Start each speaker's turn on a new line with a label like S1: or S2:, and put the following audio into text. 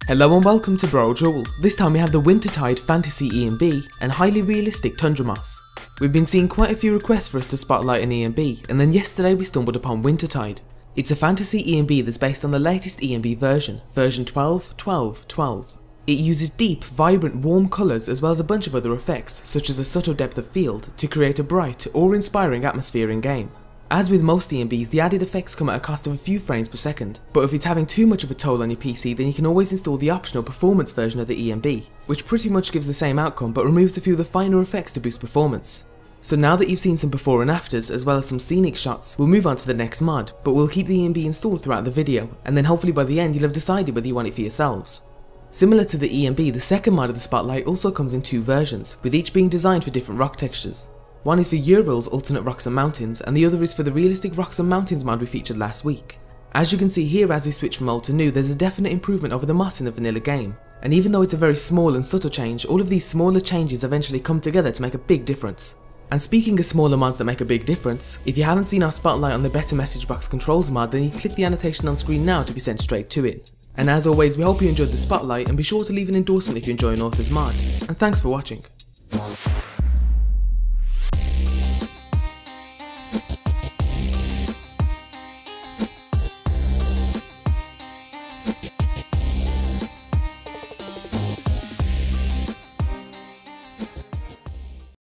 S1: Hello and welcome to Brodual. This time we have the Wintertide Fantasy ENB and highly realistic Tundra moss. We've been seeing quite a few requests for us to spotlight an ENB, and then yesterday we stumbled upon Wintertide. It's a fantasy ENB that's based on the latest ENB version 12.12.12. It uses deep, vibrant, warm colours as well as a bunch of other effects, such as a subtle depth of field, to create a bright, awe-inspiring atmosphere in-game. As with most ENBs, the added effects come at a cost of a few frames per second, but if it's having too much of a toll on your PC, then you can always install the optional performance version of the ENB, which pretty much gives the same outcome but removes a few of the finer effects to boost performance. So now that you've seen some before and afters as well as some scenic shots, we'll move on to the next mod, but we'll keep the ENB installed throughout the video, and then hopefully by the end you'll have decided whether you want it for yourselves. Similar to the ENB, the second mod of the Spotlight also comes in two versions, with each being designed for different rock textures. One is for Yuril's alternate rocks and mountains, and the other is for the realistic rocks and mountains mod we featured last week. As you can see here, as we switch from old to new, there's a definite improvement over the moss in the vanilla game, and even though it's a very small and subtle change, all of these smaller changes eventually come together to make a big difference. And speaking of smaller mods that make a big difference, if you haven't seen our Spotlight on the Better Message Box Controls mod, then you can click the annotation on screen now to be sent straight to it. And as always, we hope you enjoyed the Spotlight, and be sure to leave an endorsement if you enjoy an author's mod, and thanks for watching.